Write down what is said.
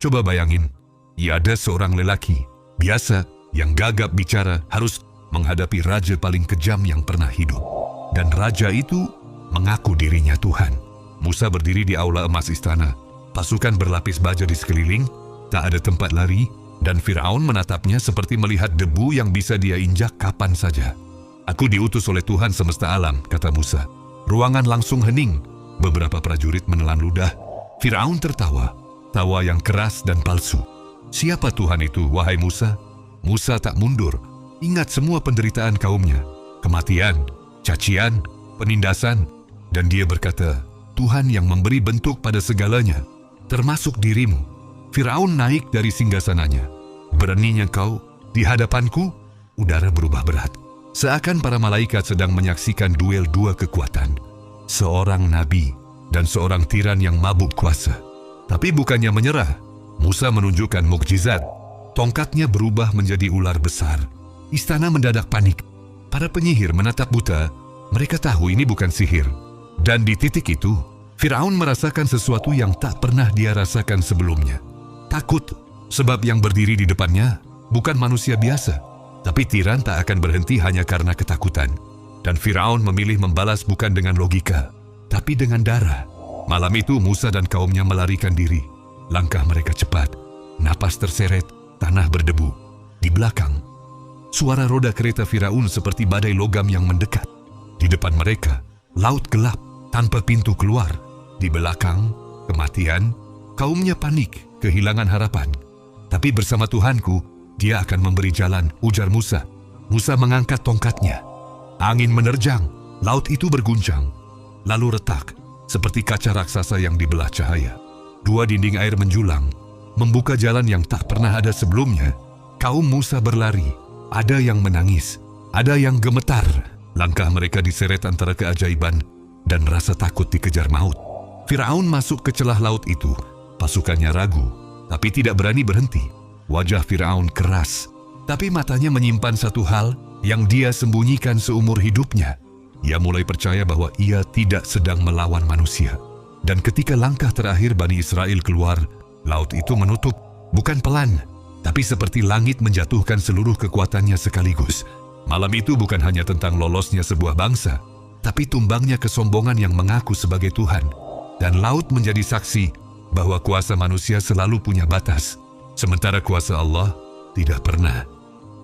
Coba bayangin, ada seorang lelaki biasa yang gagap bicara harus menghadapi raja paling kejam yang pernah hidup. Dan raja itu mengaku dirinya Tuhan. Musa berdiri di aula emas istana. Pasukan berlapis baja di sekeliling, tak ada tempat lari, dan Firaun menatapnya seperti melihat debu yang bisa dia injak kapan saja. Aku diutus oleh Tuhan semesta alam, kata Musa. Ruangan langsung hening. Beberapa prajurit menelan ludah. Firaun tertawa, tawa yang keras dan palsu. Siapa Tuhan itu, wahai Musa? Musa tak mundur. Ingat semua penderitaan kaumnya, kematian, cacian, penindasan, dan dia berkata, Tuhan yang memberi bentuk pada segalanya, termasuk dirimu. Firaun naik dari singgasananya. Beraninya kau di hadapanku? Udara berubah berat. Seakan para malaikat sedang menyaksikan duel dua kekuatan. Seorang nabi dan seorang tiran yang mabuk kuasa. Tapi bukannya menyerah, Musa menunjukkan mukjizat. Tongkatnya berubah menjadi ular besar. Istana mendadak panik. Para penyihir menatap buta. Mereka tahu ini bukan sihir. Dan di titik itu, Firaun merasakan sesuatu yang tak pernah dia rasakan sebelumnya. Takut, sebab yang berdiri di depannya bukan manusia biasa. Tapi tiran tak akan berhenti hanya karena ketakutan. Dan Firaun memilih membalas bukan dengan logika, tapi dengan darah. Malam itu Musa dan kaumnya melarikan diri. Langkah mereka cepat, napas terseret, tanah berdebu. Di belakang, suara roda kereta Firaun seperti badai logam yang mendekat. Di depan mereka, laut gelap tanpa pintu keluar. Di belakang, kematian, kaumnya panik, kehilangan harapan. Tapi bersama Tuhanku, dia akan memberi jalan, ujar Musa. Musa mengangkat tongkatnya. Angin menerjang, laut itu berguncang. Lalu retak, seperti kaca raksasa yang dibelah cahaya. Dua dinding air menjulang, membuka jalan yang tak pernah ada sebelumnya. Kaum Musa berlari, ada yang menangis, ada yang gemetar. Langkah mereka diseret antara keajaiban dan rasa takut dikejar maut. Firaun masuk ke celah laut itu. Pasukannya ragu, tapi tidak berani berhenti. Wajah Firaun keras, tapi matanya menyimpan satu hal yang dia sembunyikan seumur hidupnya. Ia mulai percaya bahwa ia tidak sedang melawan manusia. Dan ketika langkah terakhir Bani Israel keluar, laut itu menutup, bukan pelan, tapi seperti langit menjatuhkan seluruh kekuatannya sekaligus. Malam itu bukan hanya tentang lolosnya sebuah bangsa, tapi tumbangnya kesombongan yang mengaku sebagai Tuhan. Dan laut menjadi saksi bahwa kuasa manusia selalu punya batas, sementara kuasa Allah tidak pernah.